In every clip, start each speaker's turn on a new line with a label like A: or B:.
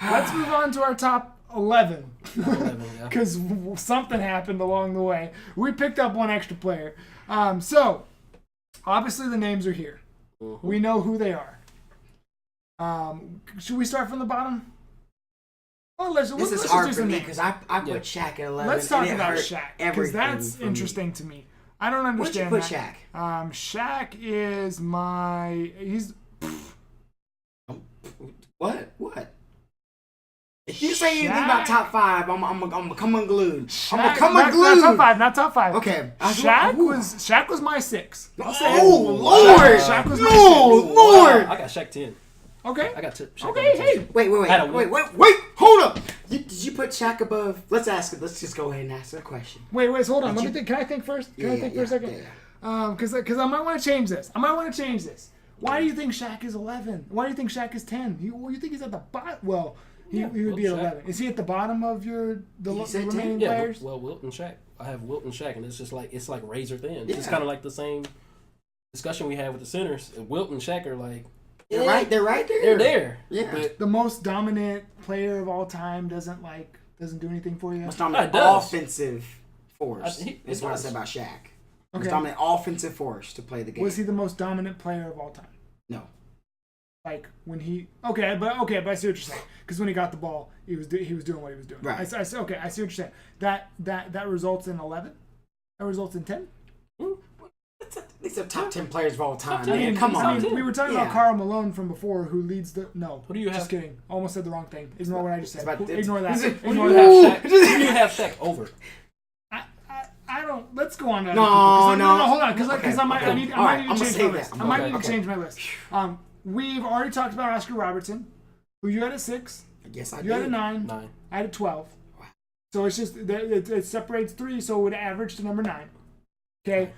A: let's move on to our top 11.
B: 11, yeah.
A: Because something happened along the way. We picked up one extra player. So, obviously the names are here.
B: Mhm.
A: We know who they are. Should we start from the bottom? Oh,
C: This is hard for me because I put Shaq at 11.
A: Let's talk
C: and it
A: about
C: hurt
A: Shaq because
C: everything
A: that's
C: for me.
A: interesting to me. I don't understand
C: What'd you
A: that.
C: put Shaq?
A: Shaq is my. He's.
C: What? If you say anything about top 5, I'm gonna come unglued. I'm gonna come
A: not
C: unglued.
A: top 5, not top 5.
C: Okay.
A: Shaq was my 6. I'll say it.
C: Oh Lord!
A: Shaq was my
C: No,
A: 6.
C: Lord!
B: I got Shaq 10.
A: Okay.
B: I got Shaq
A: Okay,
B: number 10.
A: hey.
C: Wait! Hold up! Did you put Shaq above? Let's just go ahead and ask that question.
A: Wait, hold on. Let me think. Can I think first? Can I think for a second?
C: Yeah.
A: Because I might want to change this. Why do you think Shaq is 11? Why do you think Shaq is 10? You think he's at the bottom? Well, he would be at
B: Shaq.
A: 11. Is he at the bottom of the remaining
B: Yeah,
A: players?
B: well, Wilt and Shaq. I have Wilt and Shaq, and it's like razor thin.
C: Yeah.
B: It's kind of like the same discussion we had with the centers. Wilt and Shaq are like
C: They're right there.
B: they're there.
C: Yeah.
B: But
A: The most dominant player of all time doesn't do anything for you.
C: Most dominant
B: It does.
C: offensive force is what I
B: does.
C: said about Shaq. Most
A: Okay.
C: dominant offensive force to play the game.
A: Was he the most dominant player of all time?
C: No.
A: Like when he but I see what you're saying. Because when he got the ball, he was doing what he was doing.
C: Right.
A: I see what you're saying. That results in 11. That results in 10.
C: These are top 10 players of all time.
B: Top 10.
C: Man, come on.
A: We were talking about Karl Malone from before, who leads the. No.
B: Who do you have?
A: Just kidding. Almost said the wrong thing. Ignore what I just said.
C: It's
A: Ignore that.
B: who
A: Ignore
B: do
A: that.
B: you have Shaq? Who do you have Shaq over?
A: I don't. Let's go on to
C: No,
A: other people,
C: no.
A: hold on, because
C: Okay,
A: I might
C: okay.
A: need
C: All right,
A: to
C: I'ma
A: change my
C: save
A: list.
C: that.
A: I might
B: Okay.
A: need to change my list. We've already talked about Oscar Robertson, who you had at 6.
C: Yes, I
A: You had a
C: did.
A: 9.
B: 9.
A: I had a 12. So it's just it separates 3, so it would average to number 9. Okay.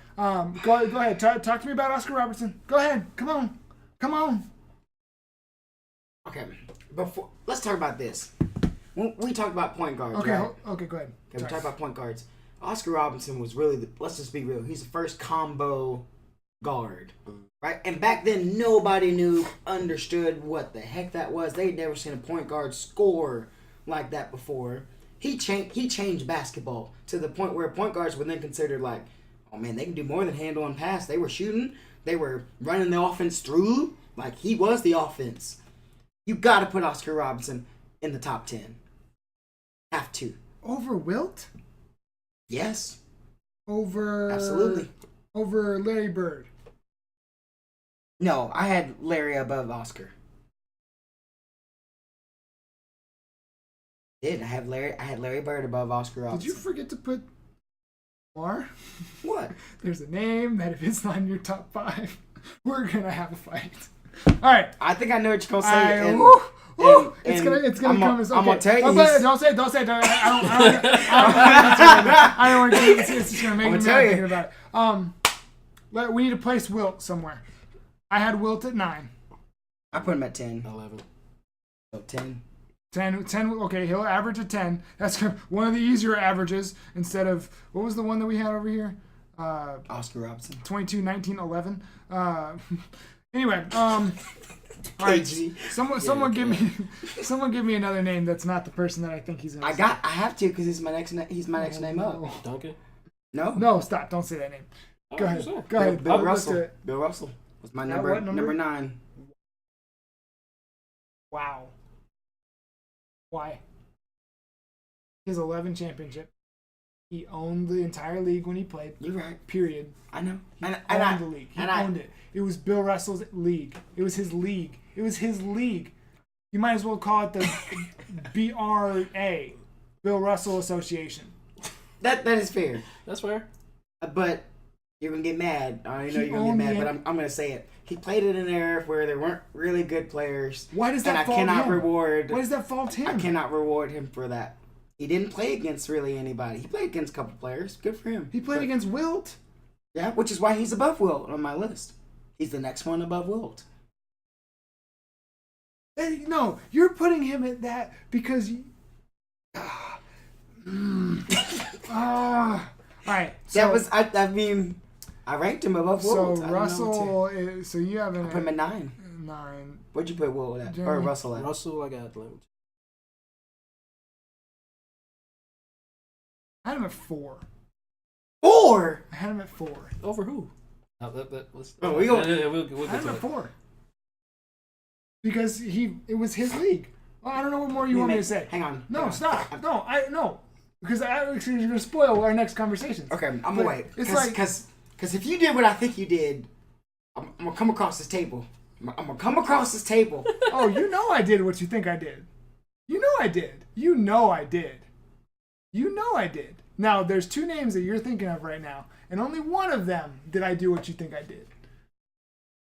A: Go ahead. Talk to me about Oscar Robertson. Go ahead. Come on.
C: Okay. Let's talk about this. When we talked about point guards,
A: Okay.
C: right?
A: Okay. Go ahead.
C: Okay, we
A: Sorry.
C: talked about point guards. Oscar Robinson was really let's just be real. He's the first combo guard, right? And back then, nobody understood what the heck that was. They'd never seen a point guard score like that before. He changed basketball to the point where point guards were then considered like, oh man, they can do more than handle and pass. They were shooting. They were running the offense through. Like, he was the offense. You got to put Oscar Robinson in the top 10. Have to.
A: Over Wilt?
C: Yes.
A: Absolutely. Over Larry Bird.
C: No, I had Larry above Oscar. I had Larry Bird above Oscar
A: Did
C: Robinson.
A: you forget to put Lamar?
C: What?
A: There's a name that if it's not in your top 5, we're gonna have a fight. All right.
C: I think I know what you're gonna say.
A: It's gonna come as okay.
C: I'm gonna tell you.
A: Don't say it. I don't want to get it. It's just gonna make me mad thinking about it. We need to place Wilt somewhere. I had Wilt at 9.
C: I put him at 10.
B: 11.
C: So 10.
A: 10, okay, he'll average a 10. That's one of the easier averages instead of, what was the one that we had over here?
C: Oscar Robinson.
A: 22, 19, 11. Anyway, all right. Someone give me another name that's not the person that I think he's gonna say.
C: I have to because he's my next name up.
B: Duncan?
C: No,
A: stop. Don't say that name.
B: Oh,
A: Go ahead.
B: so.
A: Go ahead.
C: Bill
A: Let's do
C: Russell.
A: it.
C: Bill Russell was my
A: What number?
C: number 9.
A: Wow. Why? His 11 championship. He owned the entire league when he played.
C: You're right.
A: Period.
C: I know.
A: He owned the league. He owned it. It was Bill Russell's league. It was his league. You might as well call it the BRA, Bill Russell Association.
C: That is fair.
B: That's fair.
C: But you're gonna get mad. I know you're gonna get mad, but I'm gonna say it. He played it in an era where there weren't really good players.
A: Why does that
C: and
A: fault him? Why does that fault him?
C: I cannot reward him for that. He didn't play against really anybody. He played against a couple players. Good for him.
A: He played against Wilt.
C: Yeah, which is why he's above Wilt on my list. He's the next one above Wilt.
A: Hey, no, you're putting him at that because all right. So,
C: I mean, I ranked him above Wilt.
A: So Russell so you have
C: I put him at 9.
A: 9.
C: What'd you put Wilt at? Or Russell at?
B: Russell, I got 11.
A: I had him at 4.
C: 4.
A: I had him at 4.
B: Over who?
C: Oh, we'll
A: I had him at 4. Because it was his league. Well, I don't know what more you want me to say.
C: Hang on.
A: No, stop. No. Because you're going to spoil our next conversations.
C: Okay, I'm gonna wait.
A: It's
C: because if you did what I think you did, I'm gonna come across this table. I'm gonna come across this table.
A: Oh, you know I did what you think I did. You know I did. You know I did. You know I did. Now, there's 2 names that you're thinking of right now, and only one of them did I do what you think I did.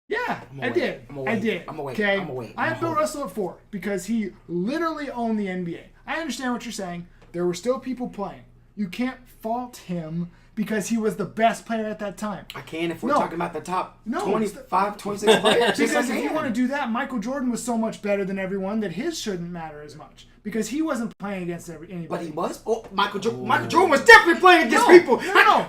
A: Yeah, I did. I did.
C: I'm gonna wait.
A: Okay?
C: I'm gonna wait.
A: I have Bill Russell at 4 because he literally owned the NBA. I understand what you're saying. There were still people playing. You can't fault him because he was the best player at that time.
C: I can if we're talking about the top 25, 26 players.
A: Because if you want to do that, Michael Jordan was so much better than everyone that his shouldn't matter as much. Because he wasn't playing against anybody.
C: But he was? Oh, Michael Jordan was definitely playing against people.
A: No.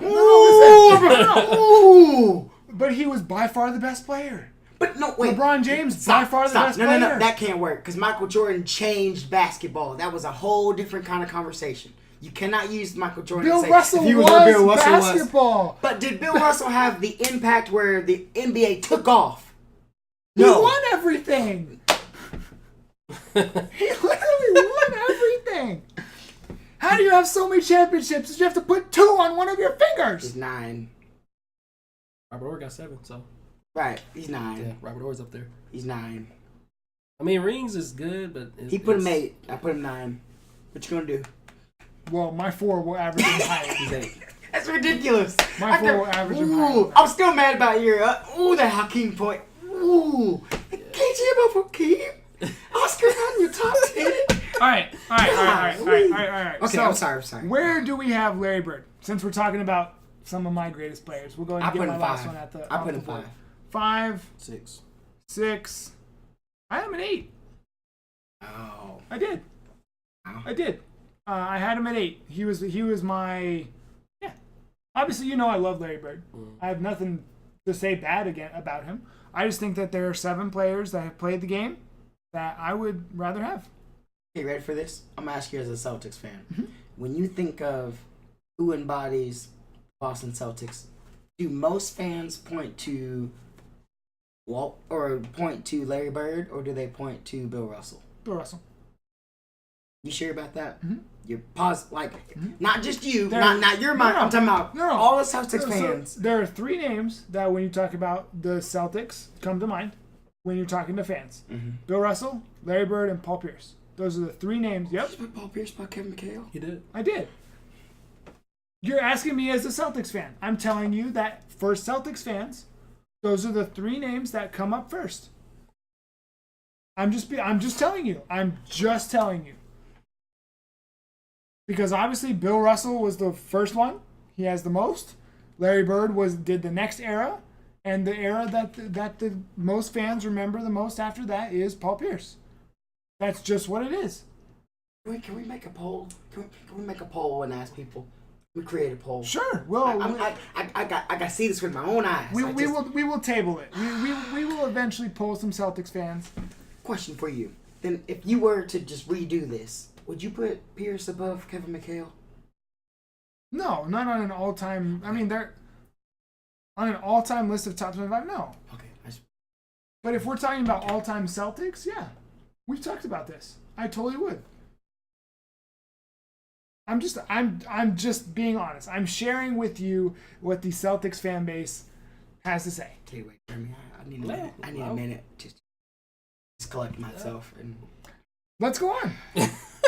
A: But he was by far the best player.
C: But no, wait.
A: LeBron James, by far the best player.
C: No, that can't work. Because Michael Jordan changed basketball. That was a whole different kind of conversation. You cannot use Michael Jordan
A: Bill
C: to say
A: Russell
C: if he was
A: was
C: where Bill Russell
A: basketball.
C: was. But did Bill Russell have the impact where the NBA took off?
A: He
C: No.
A: won everything. He literally won everything. How do you have so many championships that you have to put 2 on one of your fingers?
C: He's 9.
B: Robert Orr got 7, so.
C: Right, he's 9.
B: Yeah, Robert Orr's up there.
C: He's 9.
B: I mean, rings is good, but
C: He put him 8. I put him 9. What you gonna do?
A: Well, my 4 will average him higher.
B: He's 8.
C: That's ridiculous.
A: My 4 will average him higher.
C: Ooh, I'm still mad about your that Hakeem point. Ooh, KG above Hakeem. Oscar on your top 10.
A: All right.
C: Okay,
A: So,
C: I'm sorry.
A: Where do we have Larry Bird? Since we're talking about some of my greatest players, we'll go ahead
C: I
A: and
C: put
A: get my
C: him
A: last
C: 5.
A: one at the.
C: I
A: off
C: put
A: the
C: him
A: board.
C: 5.
A: 5,
B: 6.
A: 6. I am an 8.
C: Oh.
A: I did.
C: Wow.
A: I did. I had him at 8. He was my. Yeah. Obviously, you know I love Larry Bird. I have nothing to say bad about him. I just think that there are 7 players that have played the game that I would rather have.
C: Okay, ready for this? I'm gonna ask you as a Celtics fan.
A: Mm-hmm.
C: When you think of who embodies Boston Celtics, do most fans point to Walt or point to Larry Bird, or do they point to Bill Russell?
A: Bill Russell.
C: You sure about that?
A: Mm-hmm.
C: You're positive, like not just you,
A: There-
C: not your mind.
A: no,
C: I'm talking about
A: no.
C: all the Celtics
A: So,
C: fans.
A: there are 3 names that when you talk about the Celtics come to mind when you're talking to fans.
C: Mm-hmm.
A: Bill Russell, Larry Bird, and Paul Pierce. Those are the 3 names. Yep,
C: Did you put Paul Pierce by Kevin McHale?
B: He did.
A: I did. You're asking me as a Celtics fan. I'm telling you that for Celtics fans, those are the 3 names that come up first. I'm just telling you. I'm just telling you. Because obviously Bill Russell was the first one. He has the most. Larry Bird did the next era, and the era that the most fans remember the most after that is Paul Pierce. That's just what it is.
C: Can we make a poll? Can we make a poll and ask people? We create a poll.
A: Sure. Well,
C: I got to see this with my own eyes.
A: we will table it. We will eventually poll some Celtics fans.
C: Question for you. Then, if you were to just redo this, would you put Pierce above Kevin McHale?
A: No, not on an all-time. I mean, they're on an all-time list of top 25. No.
C: Okay.
A: But if we're talking about all-time Celtics, yeah, we've talked about this. I totally would. I'm just being honest. I'm sharing with you what the Celtics fan base has to say.
C: Okay, wait, Jeremy. I need a minute. I need a minute to just collect myself and.
A: Let's go on.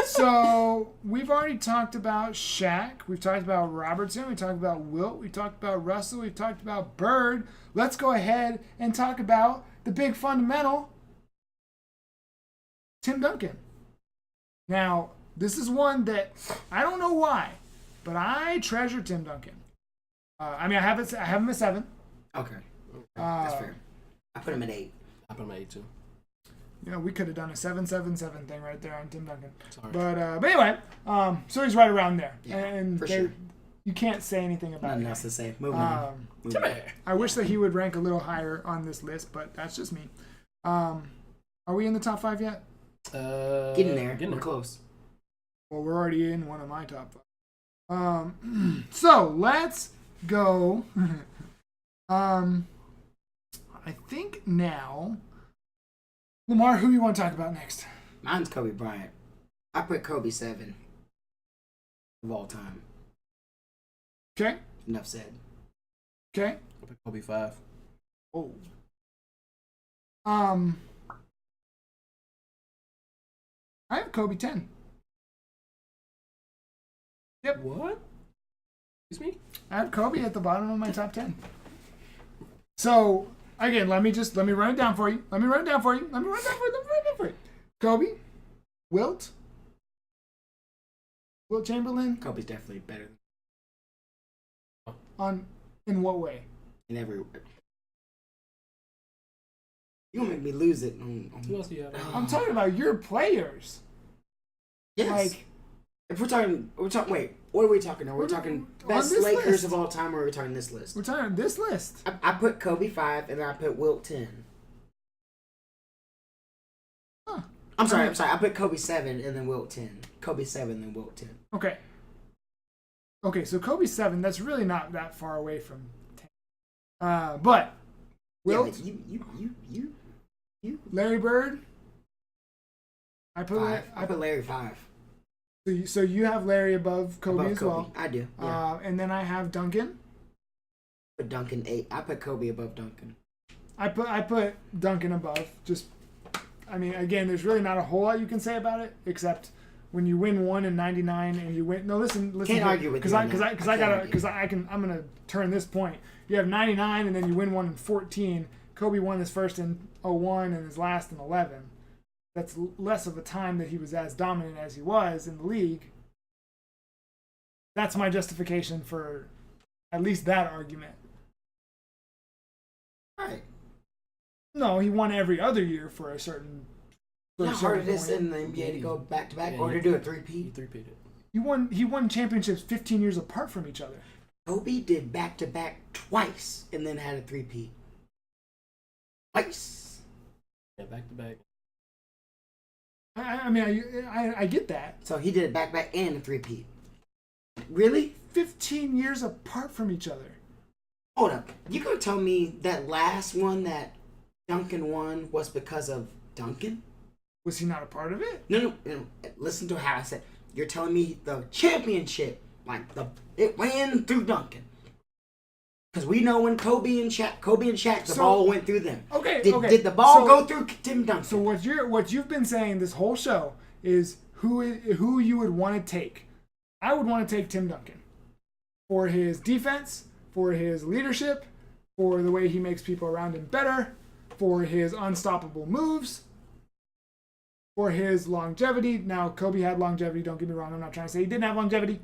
A: So we've already talked about Shaq. We've talked about Robertson. We talked about Wilt. We talked about Russell. We've talked about Bird. Let's go ahead and talk about the big fundamental, Tim Duncan. Now, this is one that I don't know why, but I treasure Tim Duncan. I have him at 7.
C: Okay. That's fair. I put him at 8.
B: I put him at 8 too.
A: You know, we could have done a 7-7-7 thing right there on Tim Duncan.
B: Sorry.
A: But anyway, so he's right around there.
C: Yeah,
A: and
C: for sure.
A: You can't say anything about
C: Nothing
A: it.
C: else to say. Moving on.
A: I wish that he would rank a little higher on this list, but that's just me. Are we in the top 5 yet?
C: Getting there. We're close.
A: Well, we're already in one of my top So let's go. I think now, Lamar, who you want to talk about next?
C: Mine's Kobe Bryant. I put Kobe 7 of all time.
A: Okay.
C: Enough said.
A: Okay.
B: I put Kobe 5.
A: Oh. I have Kobe 10. Yep.
B: What? Excuse me?
A: I have Kobe at the bottom of my top 10. So, again, let me run it down for you. Kobe, Wilt Chamberlain.
C: Kobe's definitely better
A: In what way?
C: in every. You gonna make me lose it.
B: Who else do you have?
A: I'm talking about your players.
C: Yes.
A: Like,
C: if we're talking. Wait. What are we talking? Are we talking best
A: this
C: Lakers
A: list.
C: of all time, or are we talking this list?
A: we're talking this list.
C: I put Kobe 5 and I put Wilt 10.
A: Huh.
C: I'm sorry. I put Kobe 7 and then Wilt 10. Kobe 7 and then Wilt 10.
A: Okay. Okay, so Kobe 7, that's really not that far away from 10. But Wilt,
C: Yeah, you.
A: Larry Bird. I put
C: 5. I put Larry 5.
A: So you have Larry above Kobe
C: Above
A: as
C: Kobe.
A: well.
C: I do. Yeah.
A: And then I have Duncan.
C: Put Duncan 8. I put Kobe above Duncan.
A: I put Duncan above. Just, I mean, again, there's really not a whole lot you can say about it except when you win one in '99 and you win. No, listen.
C: Can't argue with you on that.
A: I'm gonna turn this point. You have 99 and then you win one in 14. Kobe won his first in 01 and his last in 11. That's less of a time that he was as dominant as he was in the league. That's my justification for at least that argument.
C: Right.
A: No, he won every other year for a certain.
C: You know how hard it is in the NBA to go back to back or to do a three-peat?
B: He three-peated.
A: He won championships 15 years apart from each other.
C: Kobe did back to back twice and then had a three-peat. Twice.
B: Yeah, back to back.
A: I mean, I get that.
C: So he did it back to back and a three-peat. Really?
A: 15 years apart from each other.
C: Hold up. You gonna tell me that last one that Duncan won was because of Duncan?
A: Was he not a part of it?
C: No. Listen to how I said. You're telling me the championship, it ran through Duncan. Because we know when Kobe and Shaq, the ball went through them.
A: Okay.
C: Did the ball go through Tim Duncan?
A: So what you've been saying this whole show is who you would want to take. I would want to take Tim Duncan for his defense, for his leadership, for the way he makes people around him better, for his unstoppable moves, for his longevity. Now, Kobe had longevity, don't get me wrong. I'm not trying to say he didn't have longevity.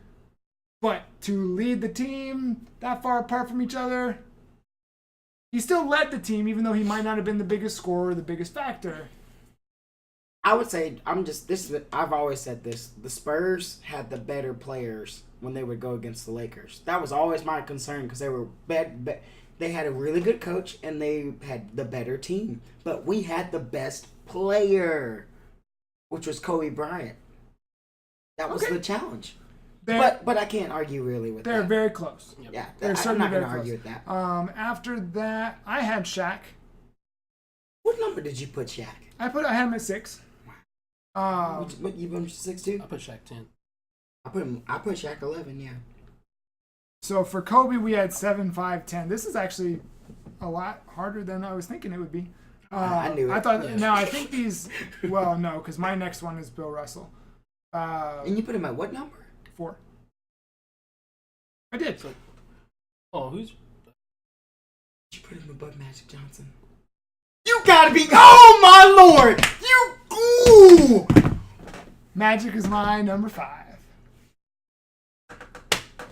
A: But to lead the team that far apart from each other, he still led the team, even though he might not have been the biggest scorer, the biggest factor.
C: I would say, I've always said this. The Spurs had the better players when they would go against the Lakers. That was always my concern because they were they had a really good coach and they had the better team. But we had the best player, which was Kobe Bryant. That was the challenge. But I can't argue really with that.
A: They're very close.
C: Yeah,
A: they're
C: I'm
A: certainly
C: not going
A: very
C: to argue
A: close.
C: with that.
A: After that, I had Shaq.
C: What number did you put Shaq?
A: I had him at 6.
C: What you put him 6 too?
B: I put Shaq 10.
C: I put Shaq 11. Yeah.
A: So for Kobe, we had 7, 5, 10. This is actually a lot harder than I was thinking it would be.
C: I knew it.
A: I thought.
B: Yeah.
A: Now I think these. Well, no, because my next one is Bill Russell.
C: And you put him at what number?
A: 4. I did.
B: So, who's?
C: You put him above Magic Johnson. You gotta be! Oh my lord! Ooh!
A: Magic is my number 5.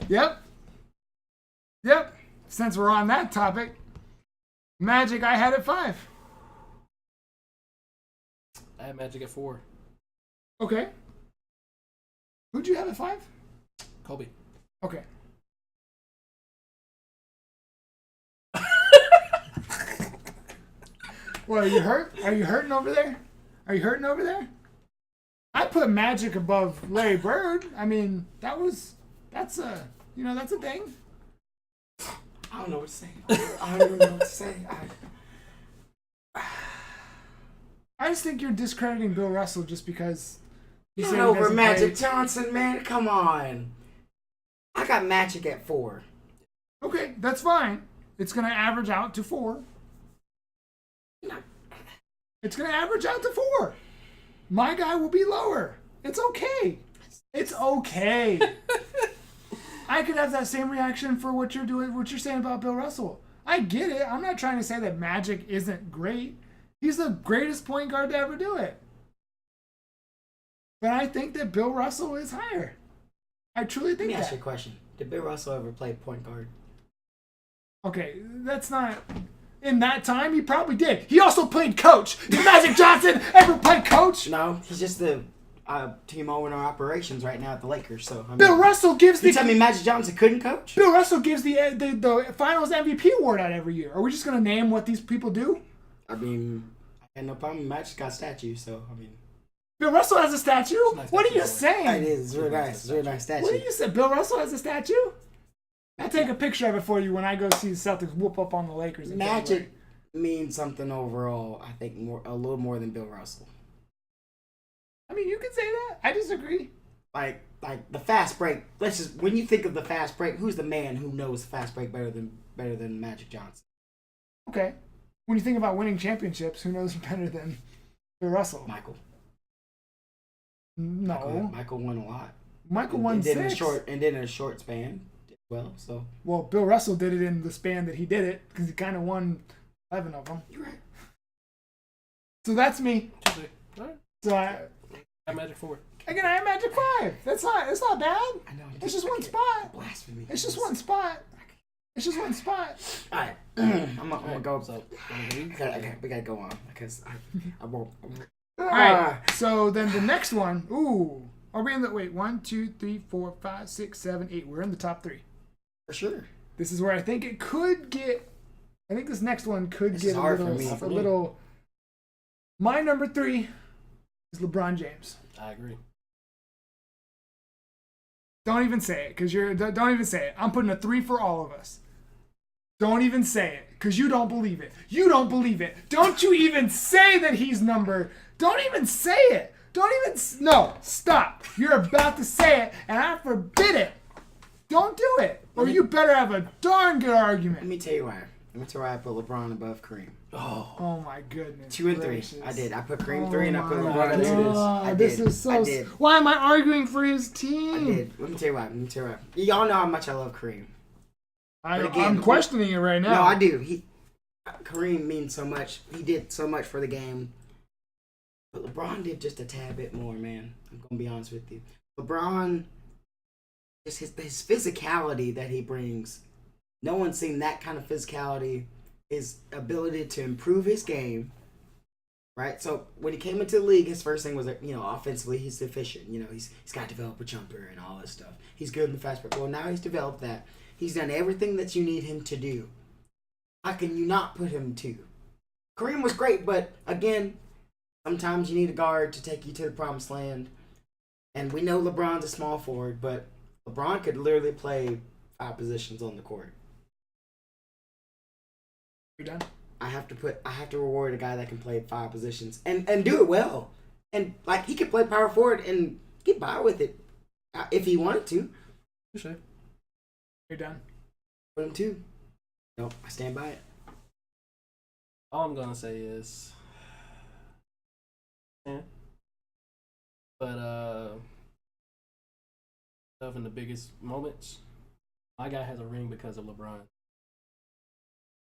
A: Yep. Since we're on that topic, Magic I had at 5.
B: I had Magic at 4.
A: Okay. Who'd you have at 5?
B: Kobe.
A: Okay. What, are you hurt? Are you hurting over there? I put Magic above Larry Bird. I mean, that was That's a that's a thing.
C: I don't know what to say. I don't even know what to say.
A: I just think you're discrediting Bill Russell just because
C: You're
A: said he
C: over
A: doesn't
C: Magic
A: play.
C: Johnson, man. Come on. I got Magic at 4.
A: Okay, that's fine. It's gonna average out to 4. It's gonna average out to 4. My guy will be lower. It's okay. It's okay. I could have that same reaction for what you're saying about Bill Russell. I get it. I'm not trying to say that Magic isn't great. He's the greatest point guard to ever do it. But I think that Bill Russell is higher. I truly think
C: Let me ask you
A: that.
C: a question. Did Bill Russell ever play point guard?
A: Okay, that's not... In that time, he probably did. He also played coach. Did Magic Johnson ever play coach?
C: No, he's just the team owner operations right now at the Lakers. So I mean,
A: Bill Russell gives
C: you
A: the...
C: tell me Magic Johnson couldn't coach?
A: Bill Russell gives the Finals MVP award out every year. Are we just going to name what these people do?
C: I mean, I had no problem. Magic's got statues, so I mean.
A: Bill Russell has a statue?
B: Nice
A: What are you
B: statue.
A: saying?
C: It is. It's really nice. It's a really nice statue.
A: What are you saying? Bill Russell has a statue? I'll take a picture of it for you when I go see the Celtics whoop up on the Lakers. in
C: Magic
A: February.
C: means something overall. I think a little more than Bill Russell.
A: I mean, you can say that. I disagree.
C: Like the fast break. When you think of the fast break, who's the man who knows fast break better than Magic Johnson?
A: Okay. When you think about winning championships, who knows better than Bill Russell?
C: Michael.
A: No.
C: Michael won a lot.
A: Michael won
C: and did
A: 6.
C: in a short span. Well, so
A: Well, Bill Russell did it in the span that he did it because he kind of won 11 of them.
C: you're right.
A: So that's me.
B: All right.
A: So I
B: Magic 4.
A: again, I have Magic 5. That's not bad.
C: I know.
A: It's just one spot.
C: Blasphemy.
A: It's just one spot. It's just one spot.
C: All right. I'm gonna go.
B: So,
C: We gotta go on because I won't.
A: All right. So then the next one. Ooh. Are we in the wait? 1, 2, 3, 4, 5, 6, 7, 8. We're in the top 3.
C: For sure.
A: This is where I think it could get. I think this next one could
C: This
A: get
C: is
A: a
C: hard
A: little.
C: for me.
A: A little. My number 3 is LeBron James.
B: I agree.
A: Don't even say it, cause don't even say it. I'm putting a 3 for all of us. Don't even say it, cause you don't believe it. You don't believe it. Don't you even say that he's number. Don't even say it. Don't even. No, stop. You're about to say it, and I forbid it. Don't do it, or you better have a darn good
C: Let
A: argument.
C: me tell you why. Let me tell you why I put LeBron above Kareem.
A: Oh my goodness.
C: 2 and 3.
A: gracious.
C: I did. I put Kareem 3 and I put
A: Oh
C: LeBron
A: my
C: at 2.
A: God,
C: I
A: this
C: did.
A: is so.
C: I did.
A: Why am I arguing for his
C: I
A: team?
C: did. Let me tell you why. Y'all know how much I love Kareem. But again,
A: I'm questioning it right now.
C: No, I do. Kareem means so much. He did so much for the game. But LeBron did just a tad bit more, man. I'm gonna be honest with you. LeBron, just his physicality that he brings. No one's seen that kind of physicality. His ability to improve his game. Right. So when he came into the league, his first thing was that, offensively he's efficient. He's got to develop a jumper and all this stuff. He's good in the fast break. Well, now he's developed that. He's done everything that you need him to do. How can you not put him 2? Kareem was great, but again, sometimes you need a guard to take you to the promised land. And we know LeBron's a small forward, but LeBron could literally play 5 positions on the court.
A: You done?
C: I have to reward a guy that can play 5 positions and do it well. And he could play power forward and get by with it if he wanted to.
B: For sure.
A: You're done.
C: Put him 2. Nope, I stand by it.
B: All I'm gonna say is, yeah. But stuff in the biggest moments, my guy has a ring because of LeBron.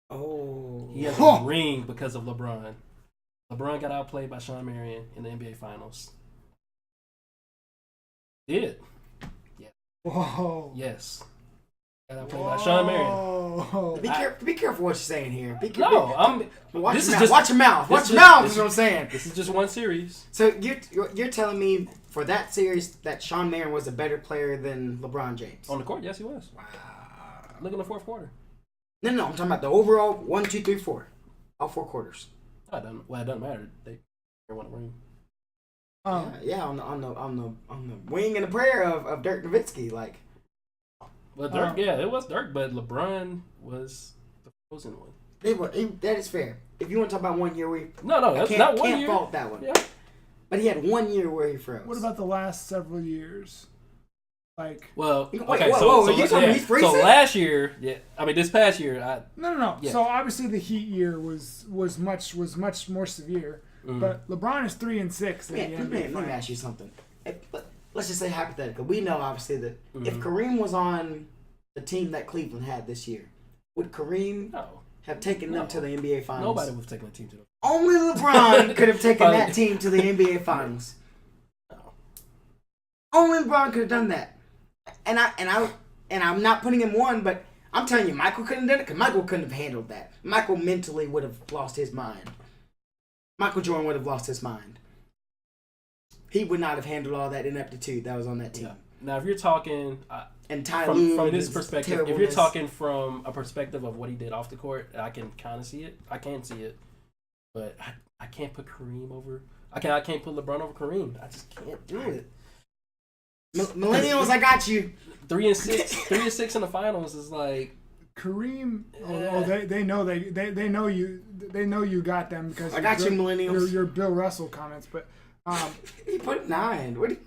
C: Oh,
B: He has a ring because of LeBron. LeBron got outplayed by Sean Marion in the NBA Finals. Did.
A: Whoa.
B: Yes. Got outplayed by Sean Marion.
A: Whoa.
C: Be careful what you're saying here.
B: No,
C: Watch
B: this
C: your
B: is
C: mouth.
B: just-
C: Watch your mouth.
B: this
C: Watch
B: is
C: your
B: just-
C: mouth.
B: this
C: Is what I'm saying.
B: This is just one series.
C: So you're telling me for that series that Sean Marion was a better player than LeBron James?
B: On the court, yes, he was.
C: Wow.
B: Look in the fourth quarter.
C: No, I'm talking about the overall 1, 2, 3, 4, all 4 quarters.
B: It doesn't matter. They won a ring.
C: Yeah, on the wing and the prayer of Dirk Nowitzki.
B: Well, Dirk, it was Dirk, but LeBron was the frozen one.
C: That is fair. If you want to talk about 1 year where
B: No, that's not 1 year.
C: Can't fault that one.
B: Yeah.
C: But he had 1 year where he froze.
A: What about the last several years? Like,
B: Well,
C: Wait,
B: okay,
C: whoa, are you talking he's freezing?
B: So last year, this past year,
A: no.
B: Yeah.
A: So obviously the Heat year was much more severe. But LeBron is 3-6 in the NBA
C: Let me
A: Finals.
C: ask you something. Let's just say hypothetical. We know obviously that if Kareem was on the team that Cleveland had this year, would Kareem have taken them to the NBA Finals?
B: Nobody would have taken the team to the
C: Only LeBron could have taken that team to the NBA Finals.
B: No.
C: Only LeBron could have done that. And I'm not putting him one, but I'm telling you, Michael couldn't have done it because Michael couldn't have handled that. Michael mentally would have lost his mind. Michael Jordan would have lost his mind. He would not have handled all that ineptitude that was on that team.
B: Yeah. Now, if you're talking
C: And Ty Lue
B: from
C: and
B: this
C: his
B: perspective, if you're
C: terribleness.
B: talking from a perspective of what he did off the court, I can kind of see it. I can see it, but I can't put Kareem over. I can't put LeBron over Kareem. I just can't do it.
C: Millennials, I got you.
B: 3-6 in the finals is like
A: Kareem, they know you got them because
C: I got you, millennials.
A: Your Bill Russell comments, but
C: He put 9. What?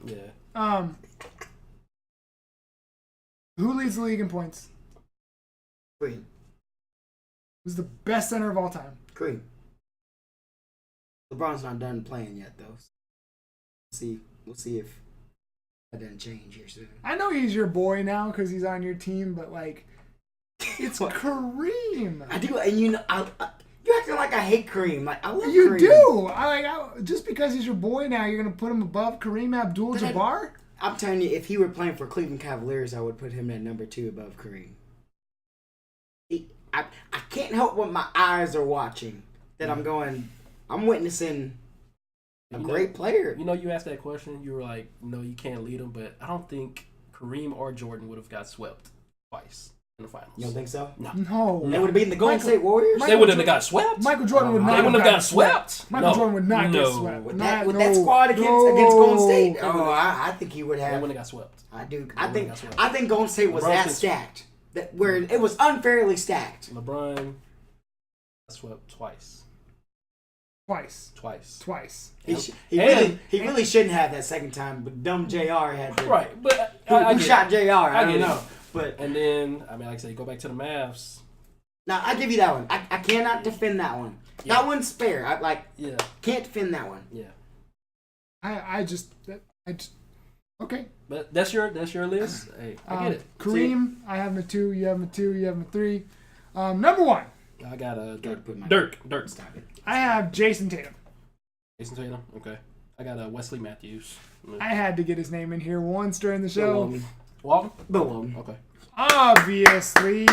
A: Who leads the league in points?
C: Kareem.
A: Who's the best center of all time?
C: Kareem. LeBron's not done playing yet, though. We'll see if that doesn't change here soon.
A: I know he's your boy now because he's on your team, but like, it's Kareem.
C: I do, and you know, you acting like I hate Kareem. Like I love
A: You
C: Kareem.
A: do. Just because he's your boy now, you're gonna put him above Kareem Abdul-Jabbar?
C: I'm telling you, if he were playing for Cleveland Cavaliers, I would put him at number 2 above Kareem. I can't help what my eyes are watching. That I'm witnessing a great player.
B: You know, you asked that question. You were like, no, you can't lead him, but I don't think Kareem or Jordan would have got swept twice in the finals.
C: You don't think so?
A: No.
C: They would have beaten the Golden State Warriors?
B: They wouldn't have got swept.
A: Michael Jordan would not
B: They wouldn't have got swept.
A: Michael Jordan would not get swept.
C: With that squad against Golden State? Oh, I think he would have.
B: They wouldn't have got swept.
C: I do. I think Golden State was that stacked. Where it was unfairly stacked.
B: LeBron got swept twice.
C: He really shouldn't have that second time, but dumb JR had to.
B: Right, but
C: who shot JR? I don't
B: get
C: know.
B: it.
C: But
B: and then like I said, you go back to the Mavs.
C: Now I give you that one. I cannot defend that one.
B: Yeah.
C: That one's fair.
B: Yeah.
C: Can't defend that one.
B: Yeah.
A: I just okay.
B: But that's your list. Hey, I get it.
A: Kareem, I have him at 2. You have him at 2. You have him at 3. Number 1.
B: I got
C: Dirk.
B: Stop it.
A: I have Jason Tatum.
B: Jason Tatum. Okay. I got Wesley Matthews.
A: I had to get his name in here once during the show.
B: Walton.
C: Bill Walton.
B: Okay.
A: Obviously.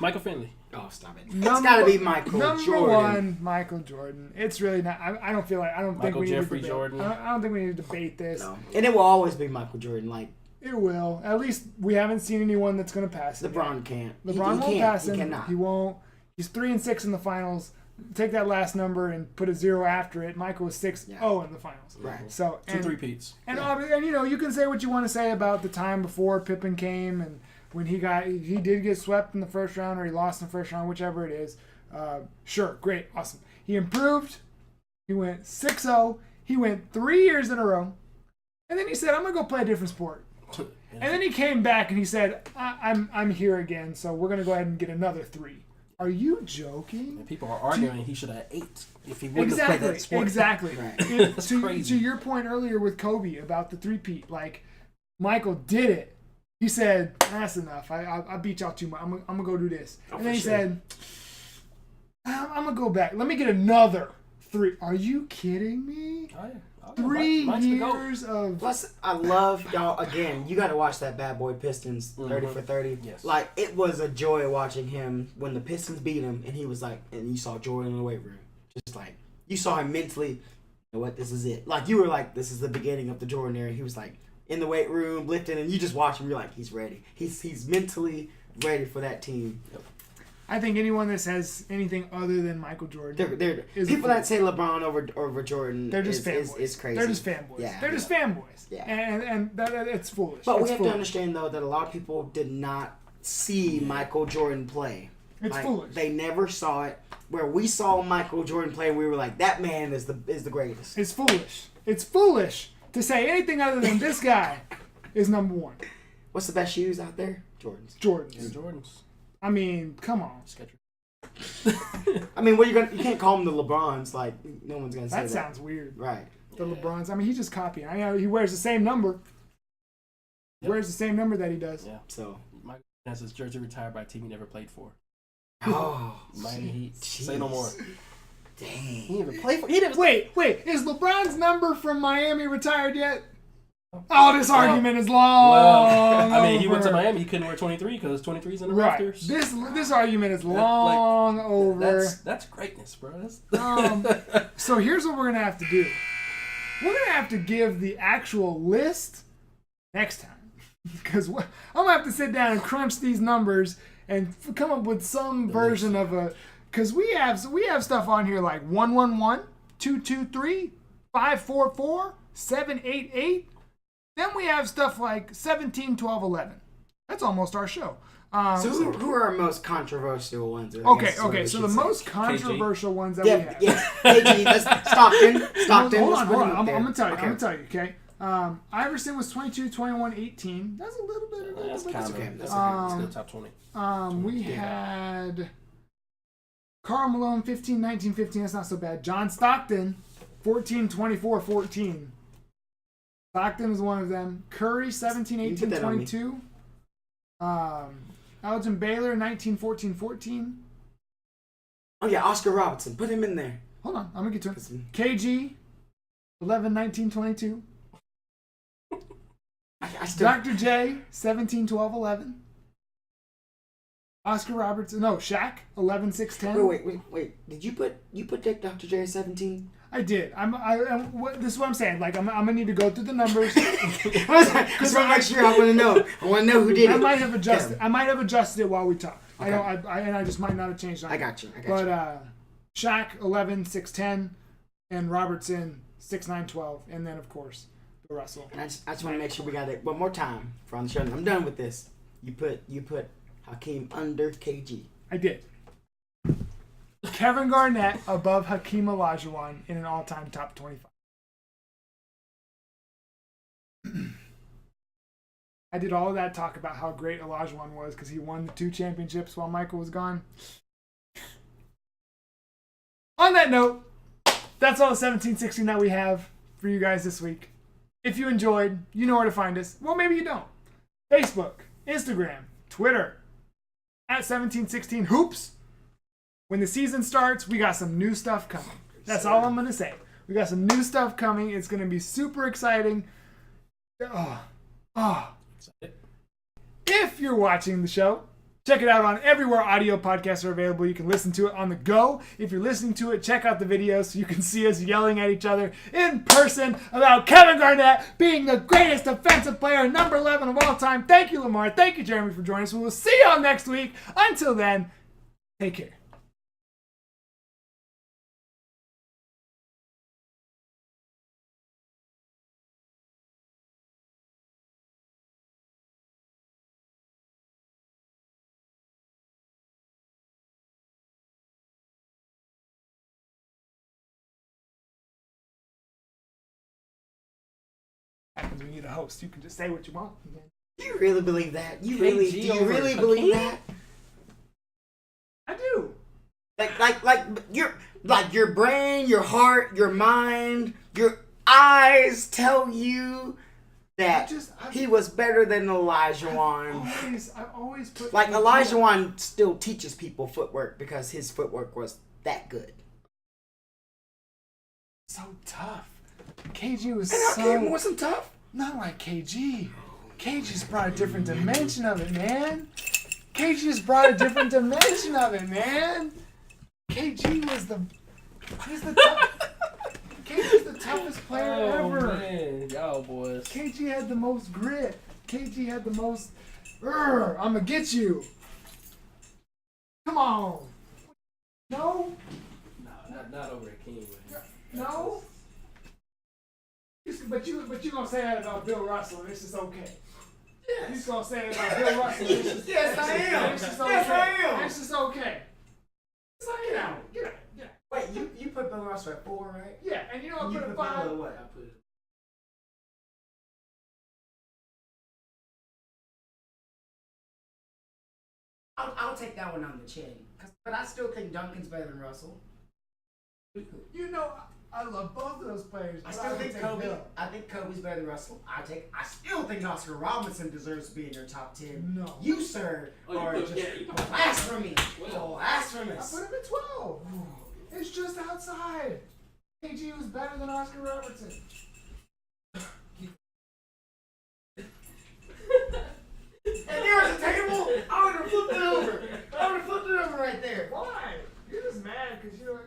B: Michael Finley.
C: Oh, stop it. It's got to be Michael Jordan.
A: Number 1, Michael Jordan. It's really not. I don't feel like. I don't think we
B: Jeffrey
A: need to
B: Jordan.
A: I don't think we need to debate this.
C: No. And it will always be Michael Jordan. Like
A: it will. At least we haven't seen anyone that's going to pass him.
C: LeBron can't.
A: LeBron won't
C: can't.
A: pass
C: He
A: him.
C: cannot.
A: He won't. He's 3-6 in the finals. Take that last number and put a 0 after it. Michael was 6-0 in the finals.
C: Right.
A: So
B: Two three-peats.
A: And you know, you can say what you want to say about the time before Pippen came and when he did get swept in the first round or he lost in the first round, whichever it is. Sure, great, awesome. He improved. He went 6-0. He went 3 years in a row. And then he said, I'm gonna go play a different sport. And then he came back and he said, I'm here again, so we're gonna go ahead and get another 3. Are you joking?
B: And people are arguing he should have 8 if he wouldn't have played that sport.
A: Exactly.
C: Right.
B: That's crazy.
A: To your point earlier with Kobe about the 3-peat, like Michael did it. He said, "That's enough. I beat y'all too much. I'm gonna go do this." And then he said, "I'm gonna go back. Let me get another 3." Are you kidding me? 3 years of.
C: Plus, I love y'all again. You got to watch that bad boy Pistons 30 for 30.
B: Yes.
C: Like it was a joy watching him when the Pistons beat him, and he was like, and you saw Jordan in the weight room, just like you saw him mentally. You know what? This is it. Like you were like, this is the beginning of the Jordan era. He was like in the weight room lifting, and you just watch him. You're like, he's ready. He's mentally ready for that team.
B: Yep.
A: I think anyone that says anything other than Michael Jordan, is
C: people that say LeBron over Jordan,
A: they're just fanboys.
C: Is crazy.
A: They're just fanboys.
C: Yeah,
A: they're just fanboys.
C: Yeah.
A: And it's foolish.
C: But
A: it's
C: we have
A: foolish.
C: to understand though that a lot of people did not see Michael Jordan play.
A: It's foolish.
C: They never saw it. Where we saw Michael Jordan play, we were like, that man is the greatest.
A: It's foolish. It's foolish to say anything other than this guy is number one.
C: What's the best shoes out there? Jordans.
B: Jordans.
A: I mean, come on.
B: Skechers.
C: I mean, what you can't call them the LeBrons. Like, no one's gonna say that.
A: That sounds weird.
C: Right.
A: The LeBrons. I mean, he's just copying. I know he wears the same number. He wears the same number that he does.
C: Yeah. So
B: Michael has his jersey retired by a team he never played for.
C: Oh,
B: Miami Heat.
C: Jeez.
B: Say no more.
C: Dang.
B: He didn't even play for. He didn't.
A: Wait. Is LeBron's number from Miami retired yet? Oh, this argument is long.
B: Well, I mean, he
A: over.
B: went to Miami. He couldn't wear 23 because 23's in the
A: Right.
B: rafters.
A: This argument is long over.
B: That's greatness, bro.
A: So here's what we're gonna have to do. We're gonna have to give the actual list next time, because I'm gonna have to sit down and crunch these numbers and come up with some version of a. Because we have stuff on here like 111, 223, 544, 788. Then we have stuff like 17, 12, 11. That's almost our show.
C: So who are our most controversial ones?
A: Okay. So the most controversial ones that we have.
C: Yeah, KG, that's Stockton.
A: Hold on. I'm
C: going
A: gonna tell you. Okay. Iverson was 22, 21, 18. That's a little bit.
B: That's
C: okay.
B: That's okay. Still top 20.
A: We had Karl Malone 15, 19, 15. That's not so bad. John Stockton 14, 24, 14. Stockton is one of them. Curry 17, 18, 22. Elgin Baylor 19, 14, 14.
C: Oh yeah, Oscar Robertson. Put him in there.
A: Hold on, I'm gonna get to it. KG 11, 19, 22.
C: I still...
A: Dr. J 17, 12, 11. Oscar Robertson, no, Shaq 11, 6, 10.
C: Wait. Did you put Dr. J 17?
A: I did. This is what I'm saying. Like I'm gonna need to go through the numbers.
C: Because I make sure I want to know. I want to know who did it.
A: I might have adjusted it while we talk.
C: Okay.
A: I just might not have changed.
C: I got you.
A: But Shaq 11, 6, 10, and Robertson 6, 9, 12, and then of course the Russell.
C: And I just want to make sure we got it one more time for on the show. I'm done with this. You put Hakeem under KG.
A: I did. Kevin Garnett above Hakeem Olajuwon in an all-time top 25. I did all of that talk about how great Olajuwon was because he won the 2 championships while Michael was gone. On that note, that's all the 1716 that we have for you guys this week. If you enjoyed, you know where to find us. Well, maybe you don't. Facebook, Instagram, Twitter, at 1716 Hoops. When the season starts, we got some new stuff coming. That's all I'm going to say. We got some new stuff coming. It's going to be super exciting. If you're watching the show, check it out on everywhere audio podcasts are available. You can listen to it on the go. If you're listening to it, check out the videos so you can see us yelling at each other in person about Kevin Garnett being the greatest defensive player, number 11 of all time. Thank you, Lamar. Thank you, Jeremy, for joining us. We will see y'all next week. Until then, take care. Happens when you need a host. You can just say what you want.
C: Do you really believe that? Do you
B: KG
C: really
B: over
C: believe
B: Hakeem?
C: that?
A: I do.
C: Like your brain, your heart, your mind, your eyes tell you that he was better than Olajuwon.
A: I've always put
C: Like Olajuwon still teaches people footwork because his footwork was that good.
A: So tough. KG was
C: And Hakeem wasn't tough.
A: not like KG. KG just brought a different dimension of it, man. KG just brought a different dimension of it, man. KG was KG's the toughest player ever.
B: Man, y'all boys.
A: KG had the most grit. KG had the most. I'ma get you. Come on. No?
B: No, not over a king. Man.
A: No? But you gonna say that about Bill Russell, and it's just okay.
C: Yes.
A: He's gonna say it about Bill Russell.
C: Yes, I am.
A: It's just
C: Yes,
A: okay.
C: I am.
A: It's just okay. It's like, get out. Get out. Get out.
C: Wait, you put Bill Russell at 4, right?
A: Yeah, and you know what?
C: You
A: Put a
C: put
A: 5.
C: Bill at what?
B: I put it.
C: I'll take that one on the chin. But I still think Duncan's better than Russell.
A: You know, I love both of those players.
C: I still think
A: take
C: Kobe.
A: Bill.
C: I think Kobe's better than Russell. I still think Oscar Robinson deserves to be in your top 10.
A: No.
C: You, sir, are
B: you
C: just
B: put
C: blasphemy.
B: Well,
A: I
C: Blasphemous.
A: put him at 12. It's just outside. KG was better than Oscar Robertson.
C: And yours a table? I would have flipped it over. I would have flipped it over right there.
A: Why? You're just mad because you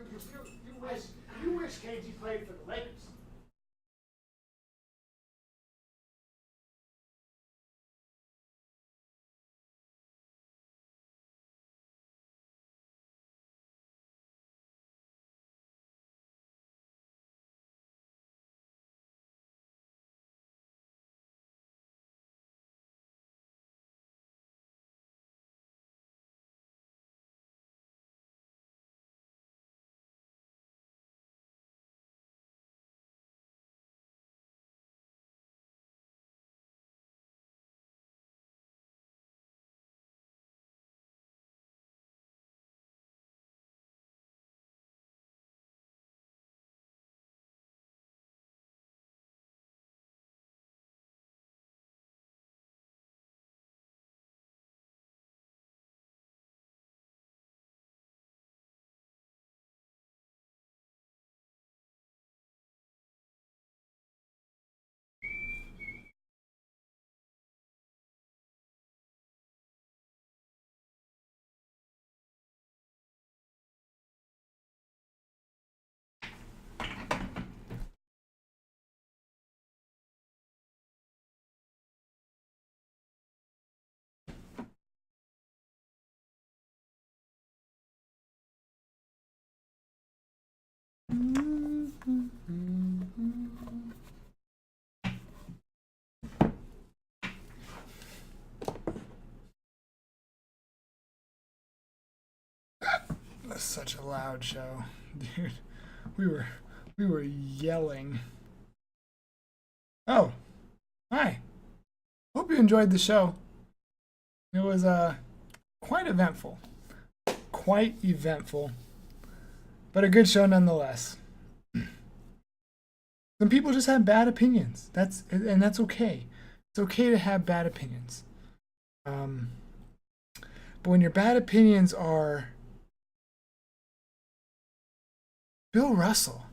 A: wish KG played for the Lakers. That's such a loud show, dude. We were yelling. Oh, hi. Hope you enjoyed the show. It was quite eventful. Quite eventful. But a good show nonetheless. Some people just have bad opinions. That's okay. It's okay to have bad opinions. But when your bad opinions are Bill Russell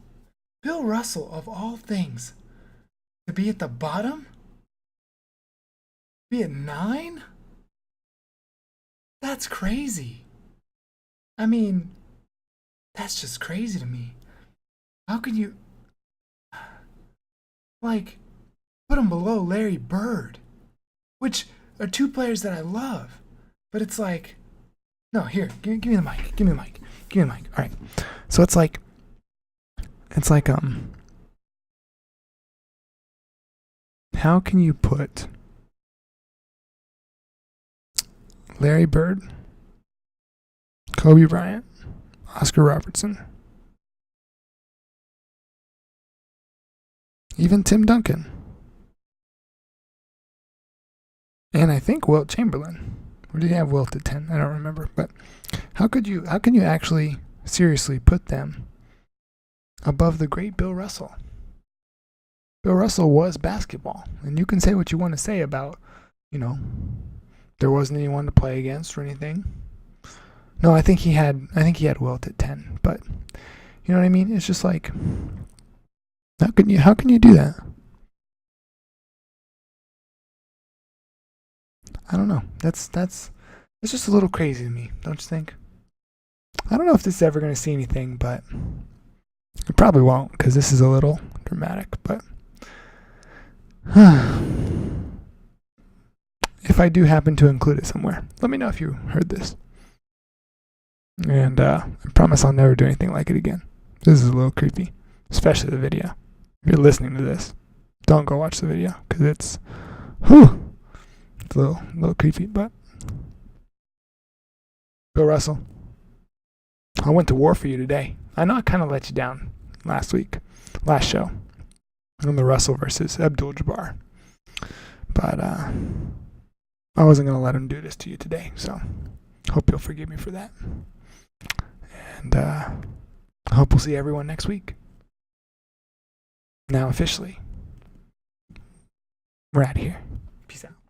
A: of all things, to be at the bottom, be at 9, that's crazy. I mean, that's just crazy to me. How can you, like, put him below Larry Bird, which are two players that I love, but it's like, no, here, give me the mic, give me the mic. All right, so it's like, how can you put Larry Bird, Kobe Bryant, Oscar Robertson, even Tim Duncan, and I think Wilt Chamberlain? Or did he have Wilt at 10? I don't remember. But how can you actually seriously put them above the great Bill Russell? Bill Russell was basketball, and you can say what you want to say about, there wasn't anyone to play against or anything. No, I think he had Wilt at 10, but you know what I mean? It's just like, how can you do that? I don't know. That's just a little crazy to me, don't you think? I don't know if this is ever going to see anything, but it probably won't, because this is a little dramatic, but if I do happen to include it somewhere, let me know if you heard this. And I promise I'll never do anything like it again. This is a little creepy, especially the video. If you're listening to this, don't go watch the video because it's a little creepy. But go Russell. I went to war for you today. I know I kind of let you down last show, on the Russell versus Abdul-Jabbar. But I wasn't going to let him do this to you today, so hope you'll forgive me for that. And I hope we'll see everyone next week. Now officially, we're out of here. Peace out.